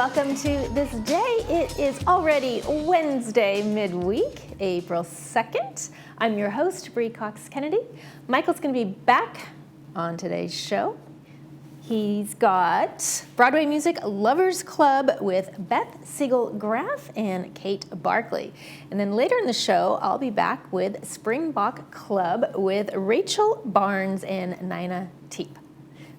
welcome to This Day. It is already Wednesday midweek, April 2nd. I'm your host, Bree Cox Kennedy. Michael's going to be back on today's show. He's got Broadway Music Lovers Club with Beth Siegel-Graf and Kate Barkley. And then later in the show, I'll be back with Springbok Club with Rachel Barnes and Nina Teep.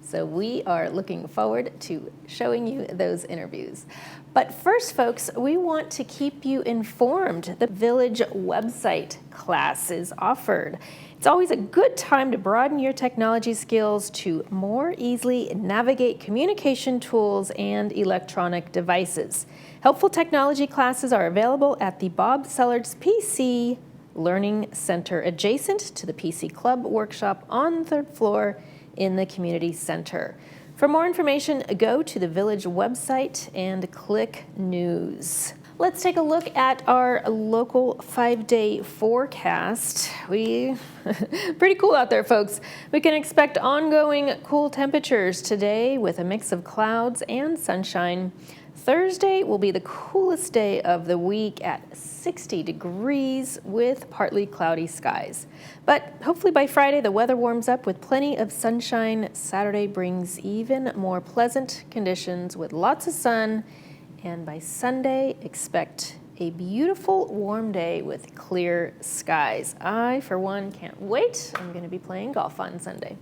So we are looking forward to showing you those interviews. But first, folks, we want to keep you informed. The Village website class is offered. It's always a good time to broaden your technology skills to more easily navigate communication tools and electronic devices. Helpful technology classes are available at the Bob Sellards PC Learning Center, adjacent to the PC Club workshop on the 3rd floor in the community center. For more information, go to the Village website and click News. Let's take a look at our local 5-day forecast. Pretty cool out there, folks. We can expect ongoing cool temperatures today with a mix of clouds and sunshine. Thursday will be the coolest day of the week at 60 degrees with partly cloudy skies. But hopefully by Friday, the weather warms up with plenty of sunshine. Saturday brings even more pleasant conditions with lots of sun. And by Sunday, expect a beautiful warm day with clear skies. I, for one, can't wait. I'm going to be playing golf on Sunday.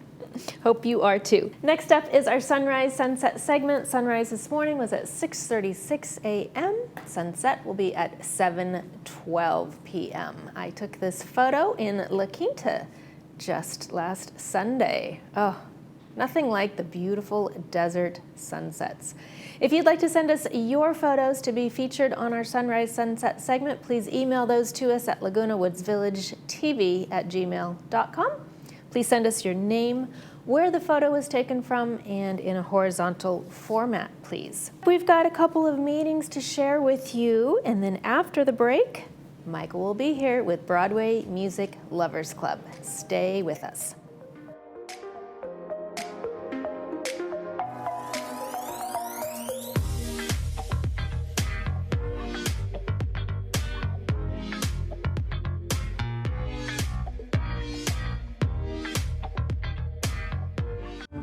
Hope you are too. Next up is our sunrise sunset segment. Sunrise this morning was at 6:36 a.m. Sunset will be at 7:12 p.m. I took this photo in La Quinta just last Sunday. Oh, nothing like the beautiful desert sunsets. If you'd like to send us your photos to be featured on our Sunrise Sunset segment, please email those to us at lagunawoodsvillagetv@gmail.com. Please send us your name, where the photo was taken from, and in a horizontal format, please. We've got a couple of meetings to share with you, and then after the break, Michael will be here with Broadway Music Lovers Club. Stay with us.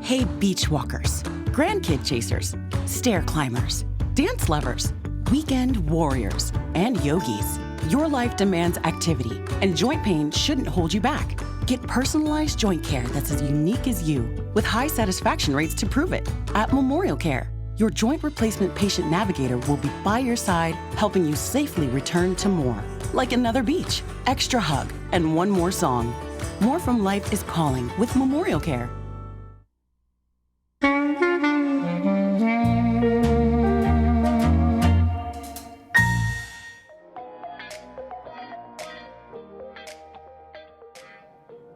Hey, beach walkers, grandkid chasers, stair climbers, dance lovers, weekend warriors, and yogis. Your life demands activity, and joint pain shouldn't hold you back. Get personalized joint care that's as unique as you, with high satisfaction rates to prove it. At Memorial Care, your joint replacement patient navigator will be by your side, helping you safely return to more. Like another beach, extra hug, and one more song. More from life is calling with Memorial Care.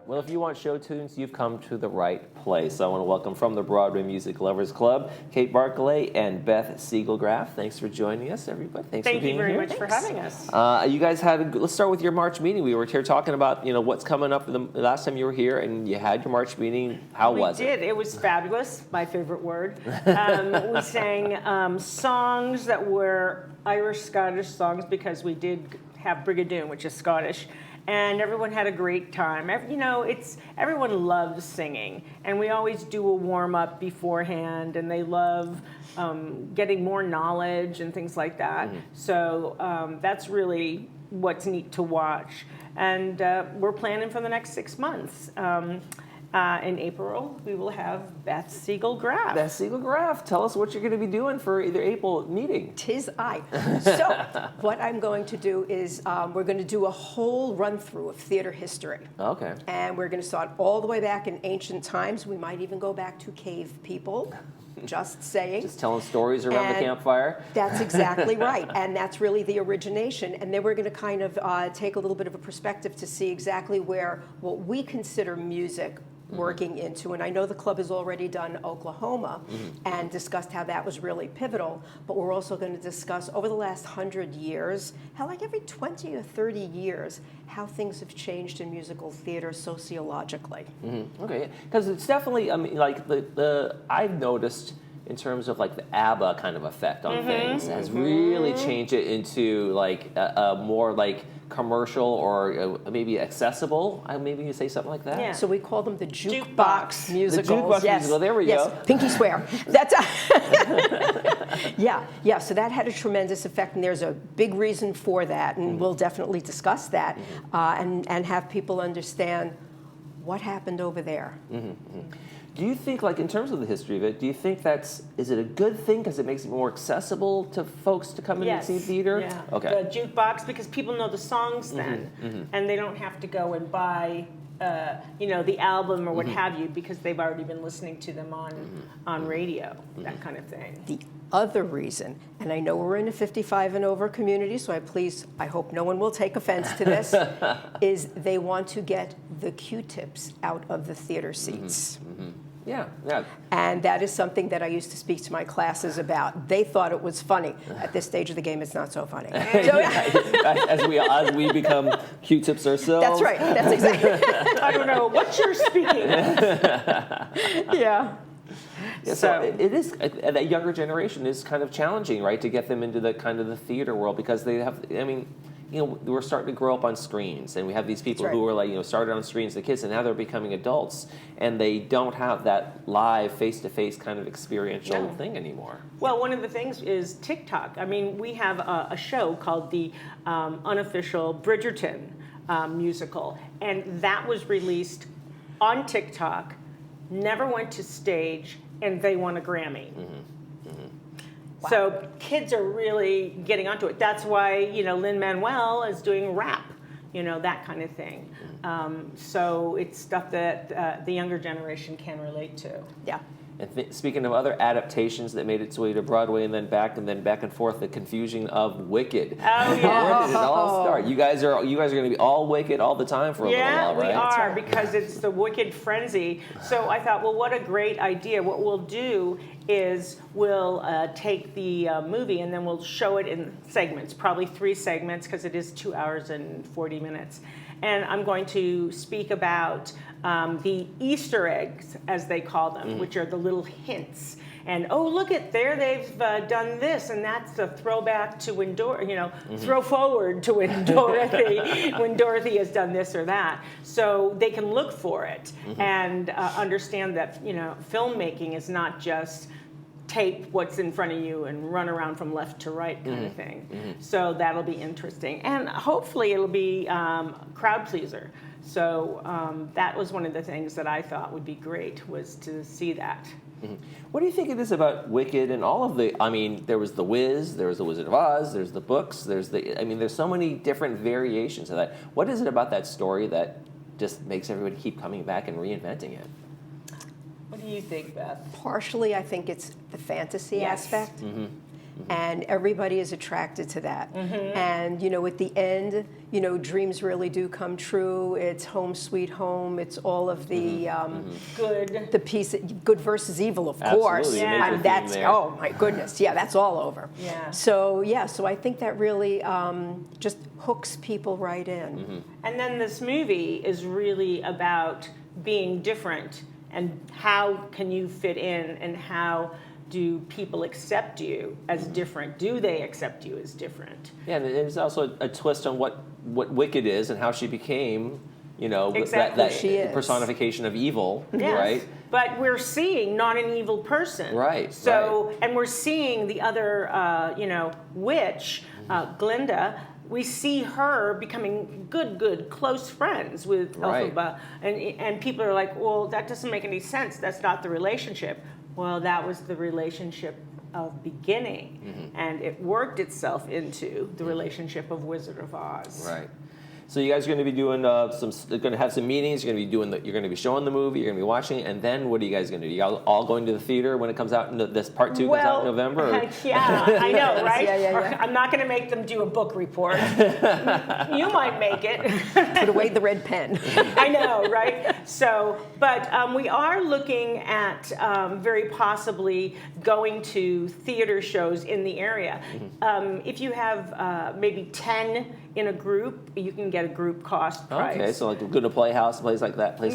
Well, if you want show tunes, you've come to the right place. I want to welcome from the Broadway Music Lovers Club, Kate Barkley and Beth Siegel-Graf. Thanks for joining us, everybody. Thanks for being here. Thank you very much for having us. You guys let's start with your March meeting. We were here talking about, what's coming up the last time you were here, and you had your March meeting. How was it? We did. It was fabulous, my favorite word. We sang songs that were Irish-Scottish songs because we did have Brigadoon, which is Scottish. And everyone had a great time. Everyone loves singing, and we always do a warm-up beforehand, and they love getting more knowledge and things like that. Mm-hmm. So that's really what's neat to watch. And we're planning for the next 6 months. In April, we will have Beth Siegel-Graf. Beth Siegel-Graf, tell us what you're going to be doing for the April meeting. Tis I. So what I'm going to do is we're going to do a whole run-through of theater history. Okay. And we're going to start all the way back in ancient times. We might even go back to cave people. Just saying. Just telling stories around the campfire. That's exactly right. And that's really the origination. And then we're going to kind of take a little bit of a perspective to see exactly where what we consider music working into. And I know the club has already done Oklahoma and discussed how that was really pivotal, but we're also going to discuss over the last 100 years, how like every 20 or 30 years, how things have changed in musical theater sociologically. Okay, because it's definitely, I mean, like I've noticed in terms of like the ABBA kind of effect on things, has really changed it into like a more like commercial or maybe accessible. Maybe you say something like that. Yeah. So we call them the jukebox Jukebox. musicals. The jukebox musical, there we go. Pinky swear. That's yeah. So that had a tremendous effect, and there's a big reason for that, and we'll definitely discuss that, and have people understand what happened over there. Do you think, like in terms of the history of it, do you think is it a good thing because it makes it more accessible to folks to come in and see theater? Yeah. Okay. The jukebox, because people know the songs then, and they don't have to go and buy, the album or what have you, because they've already been listening to them on radio, that kind of thing. The other reason, and I know we're in a 55 and over community, so I hope no one will take offense to this, is they want to get the Q-tips out of the theater seats. Yeah. And that is something that I used to speak to my classes about. They thought it was funny. At this stage of the game, it's not so funny. as we become Q-tips ourselves. That's right. That's exactly. I don't know what you're speaking of. Yeah. Yeah, so it is, that younger generation is kind of challenging, right, to get them into the kind of the theater world, because they have, we're starting to grow up on screens, and we have these people who are like, started on screens, the kids, and now they're becoming adults, and they don't have that live, face-to-face kind of experiential thing anymore. Well, one of the things is TikTok. I mean, we have a show called the Unofficial Bridgerton musical, and that was released on TikTok, never went to stage, and they won a Grammy. Wow. So kids are really getting onto it. That's why, Lin-Manuel is doing rap, that kind of thing. So it's stuff that the younger generation can relate to. Yeah. And speaking of other adaptations that made its way to Broadway and then back and forth, the confusion of Wicked. Oh yeah. Where did it all start? You guys are going to be all Wicked all the time for a little while, right? Yeah, we are, because it's the Wicked frenzy. So I thought, well, what a great idea. What we'll do is we'll take the movie and then we'll show it in segments, probably 3 segments, because it is 2 hours and 40 minutes. And I'm going to speak about the Easter eggs, as they call them, which are the little hints. And, oh, look at there, they've done this, and that's a throwback to when throw forward to when Dorothy has done this or that. So they can look for it and understand that, filmmaking is not just tape what's in front of you and run around from left to right kind of thing. So that'll be interesting. And hopefully it'll be crowd pleaser. So that was one of the things that I thought would be great, was to see that. What do you think it is about Wicked and all of there was The Wiz, there was The Wizard of Oz, there's the books, there's so many different variations of that. What is it about that story that just makes everybody keep coming back and reinventing it? What do you think, Beth? Partially, I think it's the fantasy aspect. And everybody is attracted to that. And, at the end, dreams really do come true. It's home sweet home. It's all of the good. The piece, good versus evil, of course. Yeah. And that's, oh my goodness, yeah, that's all over. Yeah. So I think that really just hooks people right in. And then this movie is really about being different, and how can you fit in, and how do people accept you as different? Do they accept you as different? Yeah, and there's also a twist on what Wicked is and how she became, exactly. that personification of evil, right? But we're seeing not an evil person. Right. So, and we're seeing the other, witch, Glinda. We see her becoming good, close friends with Elphaba. And people are like, well, that doesn't make any sense. That's not the relationship. Well, that was the relationship of beginning, and it worked itself into the relationship of Wizard of Oz. Right. So you guys are going to be doing going to have some meetings. You're going to be showing the movie. You're going to be watching it, and then what are you guys going to do? You all going to the theater when it comes out? This part 2 comes out in November. Or? Yeah, I know, right? Yeah. I'm not going to make them do a book report. You might make it. Put away the red pen. I know, right? So, but we are looking at very possibly going to theater shows in the area. If you have maybe 10 in a group, you can get a group cost price. Okay, so like Laguna Playhouse, a place like that, for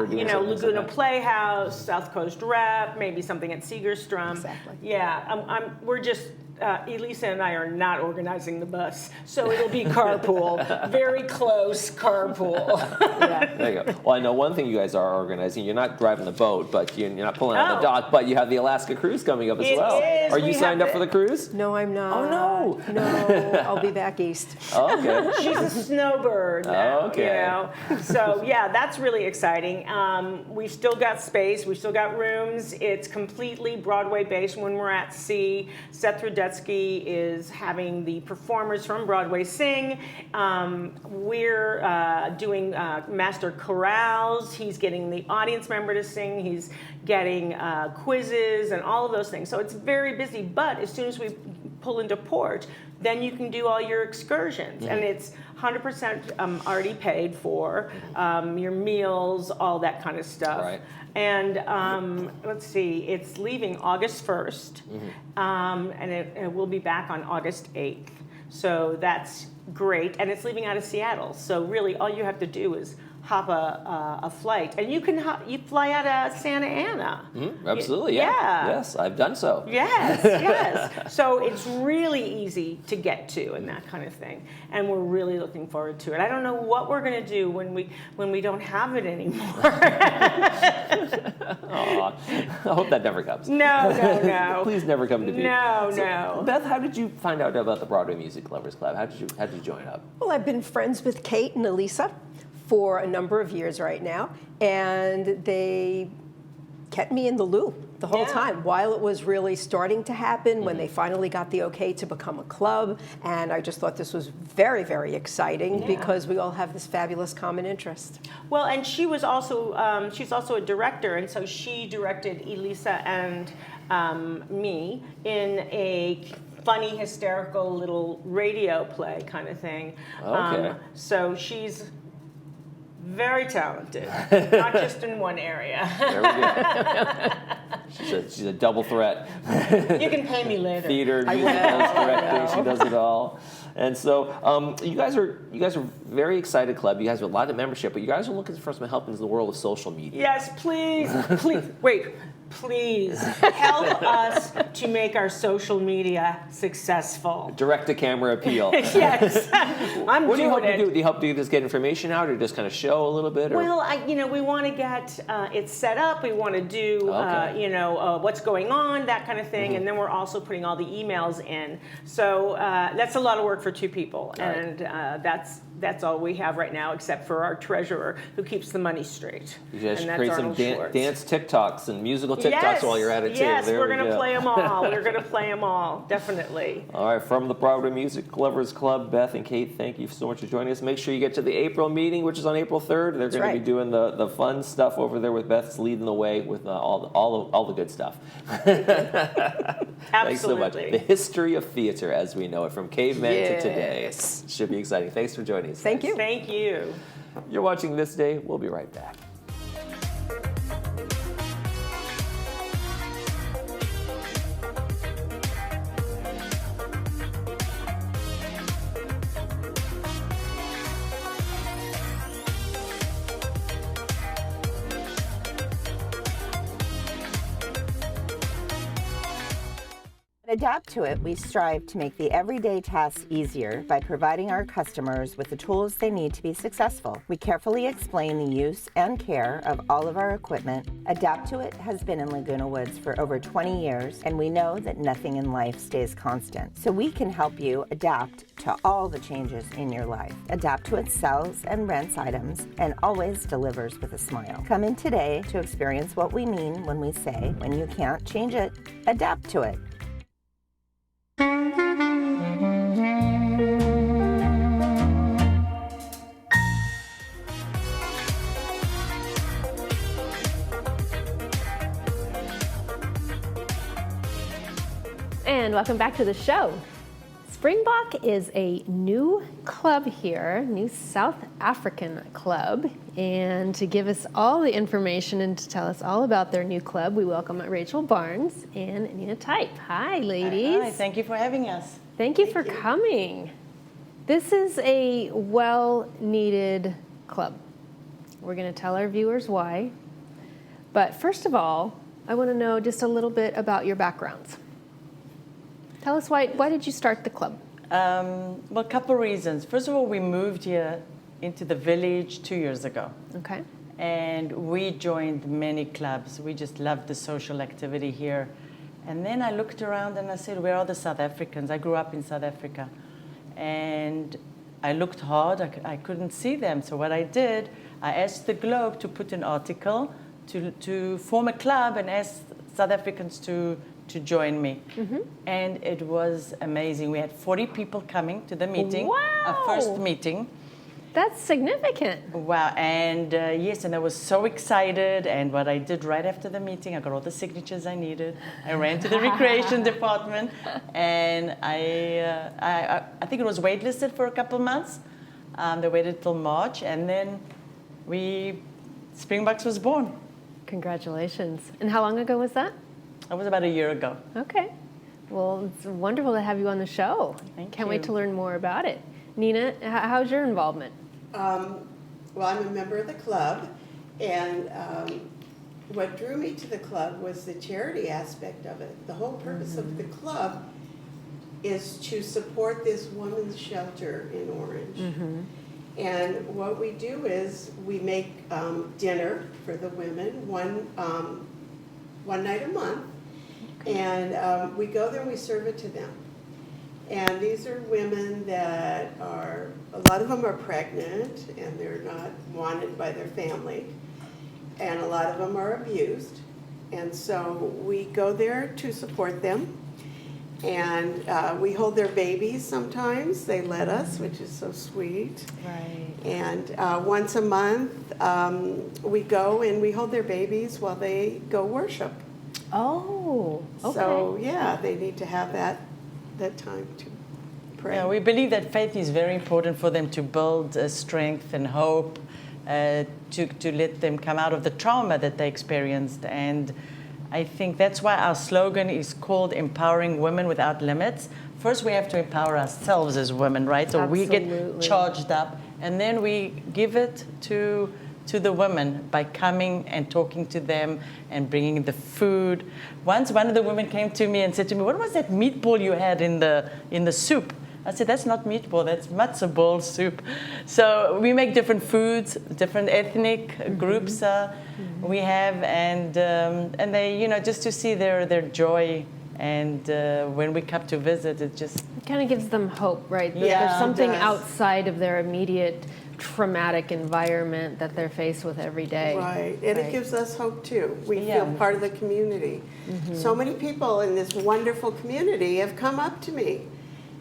doing you know, something Laguna like that. Playhouse, South Coast Rep, maybe something at Segerstrom. Exactly. Yeah, we're just, Elisa and I are not organizing the bus, so it'll be carpool, very close carpool. Yeah. There you go. Well, I know one thing you guys are organizing. You're not driving the boat, but you're not pulling out the dock, but you have the Alaska cruise coming up as It well. is. Are We you have signed up for the cruise? No, I'm not. Oh, no. No, I'll be back east. Oh, okay. She's a snowbird now, Okay. you know. So yeah, that's really exciting. We've still got space. We've still got rooms. It's completely Broadway based when we're at sea. Seth Rudetsky is having the performers from Broadway sing. We're doing master chorales. He's getting the audience member to sing. He's getting quizzes and all of those things. So it's very busy. But as soon as we pull into port, then you can do all your excursions. And it's 100% already paid for, your meals, all that kind of stuff. Right. And let's see, it's leaving August 1st, and it will be back on August 8th. So that's great. And it's leaving out of Seattle. So really all you have to do is hop a flight. And you fly out of Santa Ana. Absolutely, yeah. Yes, I've done so. Yes. So it's really easy to get to and that kind of thing. And we're really looking forward to it. I don't know what we're going to do when we don't have it anymore. Aw, I hope that never comes. No. Please never come to me. No. Beth, how did you find out about the Broadway Music Lovers Club? How did you join up? Well, I've been friends with Kate and Elisa for a number of years right now, and they kept me in the loop the whole time while it was really starting to happen, when they finally got the okay to become a club. And I just thought this was very, very exciting because we all have this fabulous common interest. Well, and she was also she's also a director, and so she directed Elisa and me in a funny, hysterical little radio play kind of thing. Okay. So she's very talented, not just in one area. There we go. She's a double threat. You can pay me later. Theater, music, directing, she does it all. And so you guys are very excited club. You guys have a lot of membership, but you guys are looking for some help in the world of social media. Yes, please. Wait. Please help us to make our social media successful. Direct-to-camera appeal. Yes, What do you hope to do? Do you help just get information out, or just kind of show a little bit? Or? Well, we want to get it set up. We want to do, what's going on, that kind of thing, and then we're also putting all the emails in. So that's a lot of work for two people, and that's all we have right now, except for our treasurer, who keeps the money straight. You guys should and create that's some Arnold Schwartz. dance TikToks and musical TikToks while you're at it too. Yes, There we're we going to go. play them all. We're going to play them all, definitely. All right, from the Broadway Music Lovers Club, Beth and Kate, thank you so much for joining us. Make sure you get to the April meeting, which is on April 3rd. They're going to be doing the fun stuff over there with Beth's leading the way with all the good stuff. Thanks so much. Absolutely. The history of theater as we know it, from cavemen to today. Should be exciting. Thanks for joining us. Thank you. Thank you. You're watching This Day. We'll be right back. At Adapt to It, we strive to make the everyday tasks easier by providing our customers with the tools they need to be successful. We carefully explain the use and care of all of our equipment. Adapt to It has been in Laguna Woods for over 20 years, and we know that nothing in life stays constant. So we can help you adapt to all the changes in your life. Adapt to It sells and rents items and always delivers with a smile. Come in today to experience what we mean when we say, when you can't change it, adapt to it. And welcome back to the show. Springbok is a new club here, new South African club. And to give us all the information and to tell us all about their new club, we welcome Rachel Barnes and Nina Type. Hi, ladies. Hi, thank you for having us. Thank you for coming. This is a well-needed club. We're going to tell our viewers why. But first of all, I want to know just a little bit about your backgrounds. Tell us why did you start the club? Well, a couple of reasons. First of all, we moved here into the village 2 years ago. Okay. And we joined many clubs. We just loved the social activity here. And then I looked around and I said, where are the South Africans? I grew up in South Africa. And I looked hard, I couldn't see them. So what I did, I asked the Globe to put an article to form a club and ask South Africans to join me. Mm-hmm. And it was amazing. We had 40 people coming to the meeting, wow. Our first meeting. That's significant. Wow, and yes, and I was so excited. And what I did right after the meeting, I got all the signatures I needed. I ran to the recreation department, and I think it was waitlisted for a couple of months. They waited till March, and then Springboks was born. Congratulations. And how long ago was that? That was about a year ago. Okay. Well, it's wonderful to have you on the show. Can't wait to learn more about it. Nina, how's your involvement? Well, I'm a member of the club, and what drew me to the club was the charity aspect of it. The whole purpose of the club is to support this women's shelter in Orange. Mm-hmm. And what we do is we make dinner for the women one night a month, and we go there and we serve it to them. And these are women that a lot of them are pregnant and they're not wanted by their family, and a lot of them are abused. And so we go there to support them, and we hold their babies sometimes. They let us, which is so sweet. Right. And once a month, we go and we hold their babies while they go worship. Oh, okay. So, yeah, they need to have that time to pray. Yeah, we believe that faith is very important for them to build strength and hope, to let them come out of the trauma that they experienced. And I think that's why our slogan is called Empowering Women Without Limits. First, we have to empower ourselves as women, right? So Absolutely. we get charged up, and then we give it to the women by coming and talking to them and bringing the food. Once one of the women came to me and said to me, "What was that meatball you had in the soup?" I said, "That's not meatball, that's matzo ball soup." So we make different foods, different ethnic groups we have, and they, just to see their joy. And when we come to visit, it kind of gives them hope, right? Yeah, There's something outside of their immediate traumatic environment that they're faced with every day. Right, and it gives us hope too. We feel part of the community. Mm-hmm. So many people in this wonderful community have come up to me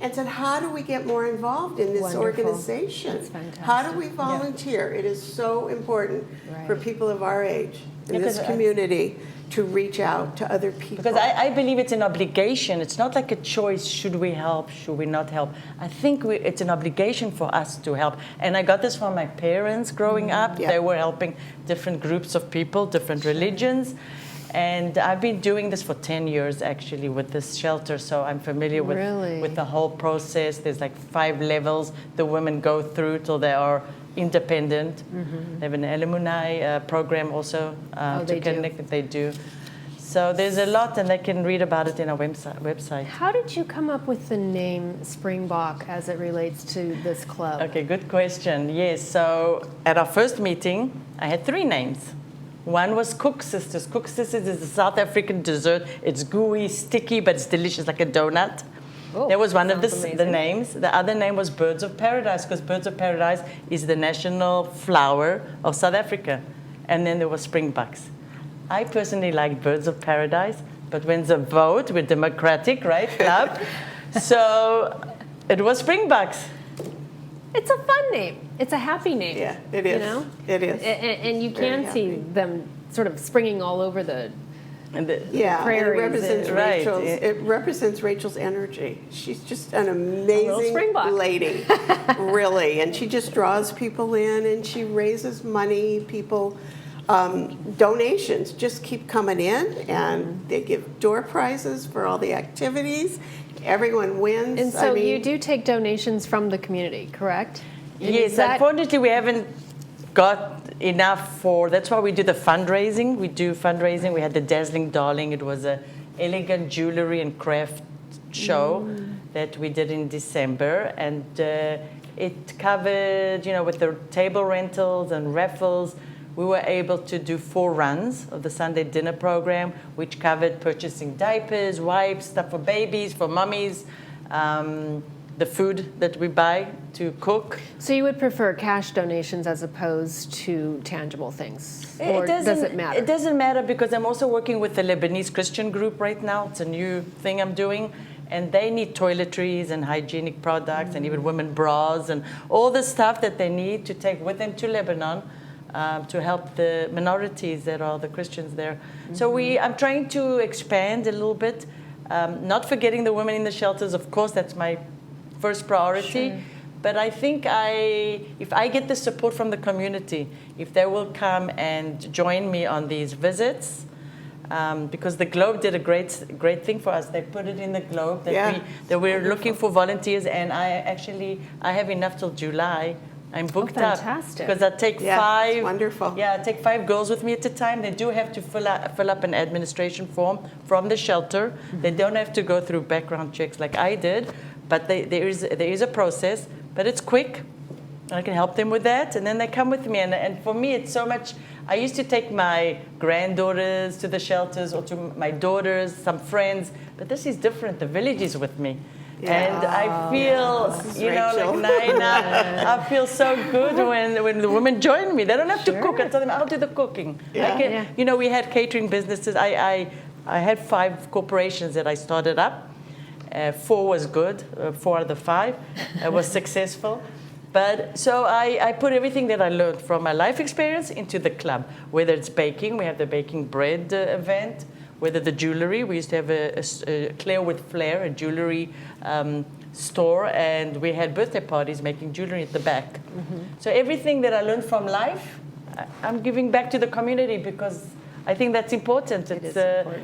and said, how do we get more involved in this organization? That's fantastic. How do we volunteer? It is so important for people of our age in this community to reach out to other people. Because I believe it's an obligation. It's not like a choice, should we help, should we not help. I think it's an obligation for us to help. And I got this from my parents growing up. Yeah. They were helping different groups of people, different religions. And I've been doing this for 10 years, actually, with this shelter. So I'm familiar with the whole process. There's like 5 levels the women go through till they are independent. Mm-hmm. They have an alumni program also to connect that they do. So there's a lot, and they can read about it in our website. How did you come up with the name Springbok as it relates to this club? Okay, good question. Yes, so at our first meeting, I had 3 names. One was Cook Sisters. Cook Sisters is a South African dessert. It's gooey, sticky, but it's delicious, like a donut. Oh, that was one of the names. The other name was Birds of Paradise, because Birds of Paradise is the national flower of South Africa. And then there was Springboks. I personally like Birds of Paradise, but when the vote, we're democratic, right, club? So it was Springboks. It's a fun name. It's a happy name. Yeah, it is. You know? It is. And you can see them sort of springing all over the prairies. It represents Rachel's energy. She's just an amazing lady, really. And she just draws people in, and she raises money. People, donations just keep coming in, and they give door prizes for all the activities. everyone wins. And so you do take donations from the community, correct? And Yes, unfortunately we haven't got enough for, that's why we do the fundraising. We do fundraising. We had the Dazzling Darling. It was a elegant jewelry and craft show that we did in December. And it covered, with the table rentals and raffles, we were able to do 4 runs of the Sunday dinner program, which covered purchasing diapers, wipes, stuff for babies, for mummies, the food that we buy to cook. So you would prefer cash donations as opposed to tangible things? Or does it matter? It doesn't matter because I'm also working with the Lebanese Christian group right now. It's a new thing I'm doing. And they need toiletries and hygienic products and even women bras and all the stuff that they need to take with them to Lebanon to help the minorities that are the Christians there. So I'm trying to expand a little bit, not forgetting the women in the shelters. Of course, that's my first priority. Sure. But I think if I get the support from the community, if they will come and join me on these visits, because the Globe did a great thing for us. They put it in the Globe that we're looking for volunteers, and I have enough till July. I'm booked up because I take 5. Wonderful. Yeah, I take 5 girls with me at a time. They do have to fill up an administration form from the shelter. They don't have to go through background checks like I did, but there is a process. But it's quick. I can help them with that, and then they come with me. And for me, it's so much. I used to take my granddaughters to the shelters or to my daughters, some friends, but this is different. The village is with me. Yeah. And I feel, like Naina, I feel so good when the women join me. They don't have to cook. I tell them, I'll do the cooking. Yeah. We had catering businesses. I had 5 corporations that I started up. 4 was good. 4 out of the 5 was successful. But so I put everything that I learned from my life experience into the club. Whether it's baking, we have the baking bread event. Whether the jewelry, we used to have a Claire with Flair, a jewelry store, and we had birthday parties making jewelry at the back. So everything that I learned from life, I'm giving back to the community because I think that's important.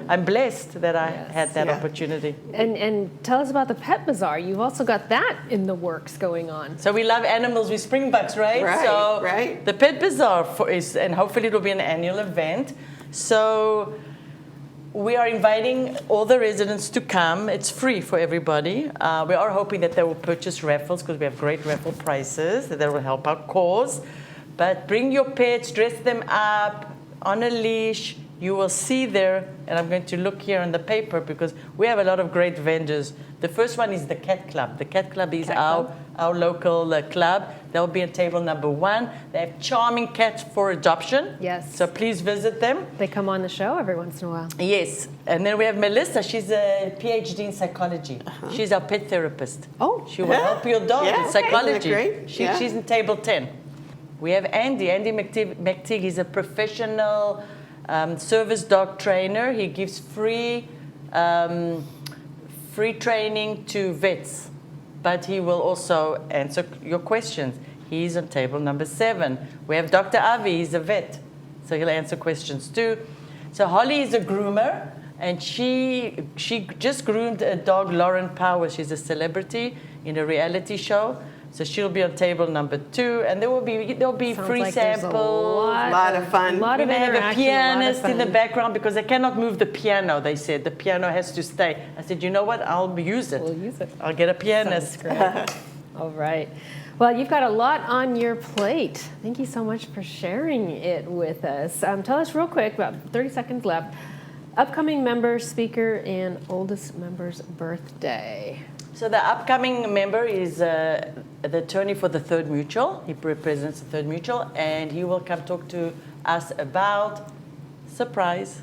I'm blessed that I had that opportunity. And tell us about the Pet Bazaar. You've also got that in the works going on. So we love animals with Springbucks, right? Right. The Pet Bazaar and hopefully it will be an annual event. So we are inviting all the residents to come. It's free for everybody. We are hoping that they will purchase raffles because we have great raffle prices that will help our cause. But bring your pets, dress them up on a leash. You will see there, and I'm going to look here on the paper because we have a lot of great vendors. The first one is the Cat Club. The Cat Club is our local club. They'll be at table number 1. They have charming cats for adoption. Yes. So please visit them. They come on the show every once in a while. Yes. And then we have Melissa. She's a PhD in psychology. She's our pet therapist. Oh. She will help your dog in psychology. Great? She's in table 10. We have Andy McTeague. He's a professional service dog trainer. He gives free training to vets, but he will also answer your questions. He's on table number 7. We have Dr. Avi. He's a vet, so he'll answer questions too. So Holly is a groomer, and she just groomed a dog, Lauren Powers. She's a celebrity in a reality show. So she'll be on table number 2, and there'll be free like samples. A lot of fun. A lot We of may have a interaction, pianist in the background because they cannot move the piano. They said the piano has to stay. I said, you know what? I'll use it. We'll use it. I'll get a pianist. Sounds great. All right. Well, you've got a lot on your plate. Thank you so much for sharing it with us. Tell us real quick, about 30 seconds left, upcoming member, speaker, and oldest member's birthday. So the upcoming member is the attorney for the Third Mutual. He represents the Third Mutual, and he will come talk to us about, surprise,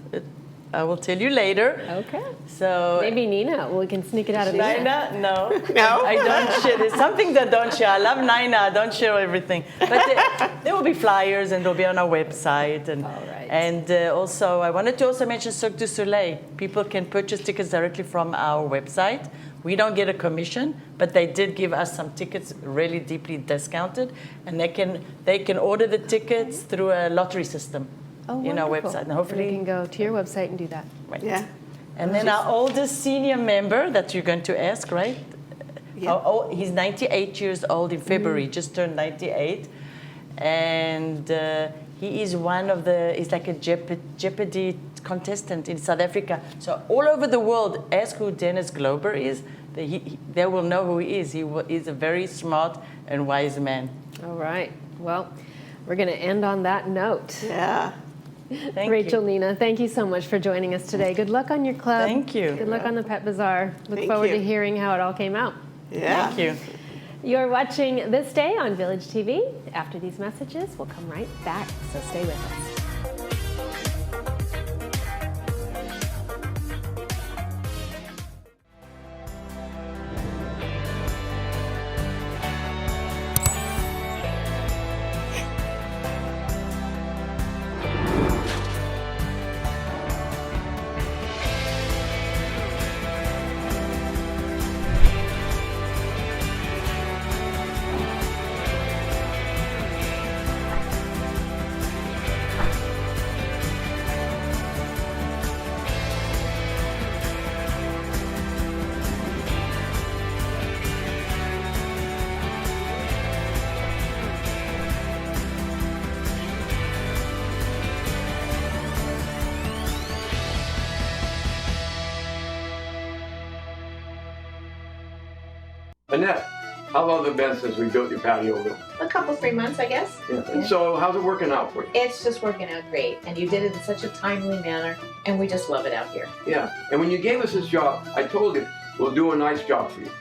I will tell you later. Okay. So maybe Nina. We can sneak it out of Nina? No. No? I don't share. There's something that I don't share. I love Nina. I don't share everything. But there will be flyers, and they'll be on our website. And, all right. And also, I wanted to also mention Cirque du Soleil. People can purchase tickets directly from our website. We don't get a commission, but they did give us some tickets really deeply discounted, and they can order the tickets through a lottery system in our website. And hopefully you can go to your website and do that. Right. Yeah. And then our oldest senior member that you're going to ask, right? Yeah. He's 98 years old in February, just turned 98. And he is he's like a Jeopardy contestant in South Africa. So all over the world, ask who Dennis Glover is. They will know who he is. He's a very smart and wise man. All right. Well, we're going to end on that note. Yeah. Thank Rachel, you. Nina, thank you so much for joining us today. Good luck on your club. Thank you. Good luck on the Pet Bazaar. Look Thank forward you. to hearing how it all came out. Yeah. Thank you. You're watching This Day on Village TV. After these messages, we'll come right back, so stay with us. Annette, how long has it been since we built your patio room? A couple, 3 months, I guess. Yeah. And so how's it working out for you? It's just working out great, and you did it in such a timely manner, and we just love it out here. Yeah. And when you gave us this job, I told you we'll do a nice job for you.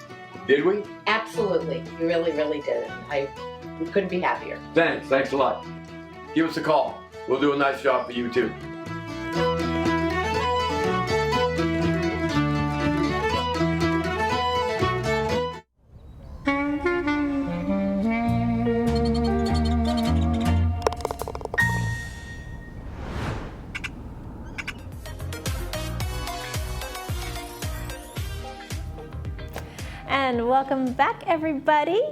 Did we? Absolutely, you really, really did it. We couldn't be happier. Thanks a lot. Give us a call. We'll do a nice job for you too. And welcome back, everybody.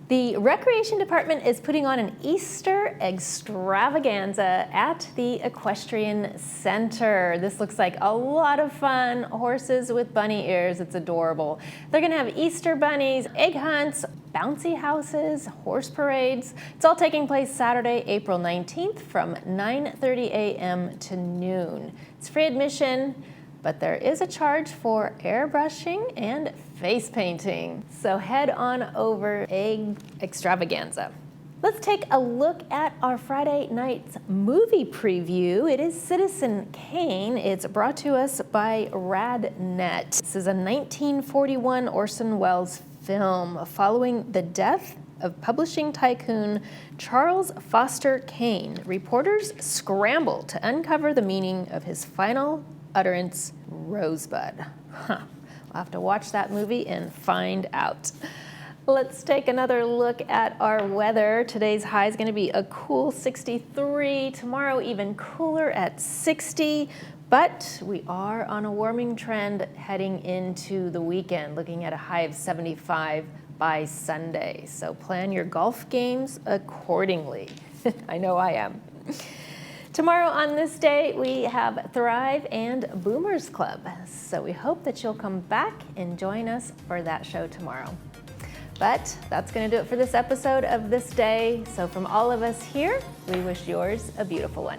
The Recreation Department is putting on an Easter extravaganza at the Equestrian Center. This looks like a lot of fun. Horses with bunny ears, it's adorable. They're gonna have Easter bunnies, egg hunts, bouncy houses, horse parades. It's all taking place Saturday, April 19th from 9:30 a.m. to noon. It's free admission, but there is a charge for airbrushing and face painting. So head on over Egg Extravaganza. Let's take a look at our Friday night's movie preview. It is Citizen Kane. It's brought to us by RadNet. This is a 1941 Orson Welles film following the death of publishing tycoon Charles Foster Kane. Reporters scramble to uncover the meaning of his final utterance, Rosebud. Huh. We'll have to watch that movie and find out. Let's take another look at our weather. Today's high is going to be a cool 63. Tomorrow even cooler at 60. But we are on a warming trend heading into the weekend, looking at a high of 75 by Sunday. So plan your golf games accordingly. I know I am. Tomorrow on This Day, we have Thrive and Boomers Club. So we hope that you'll come back and join us for that show tomorrow. But that's going to do it for this episode of This Day. So from all of us here, we wish yours a beautiful one.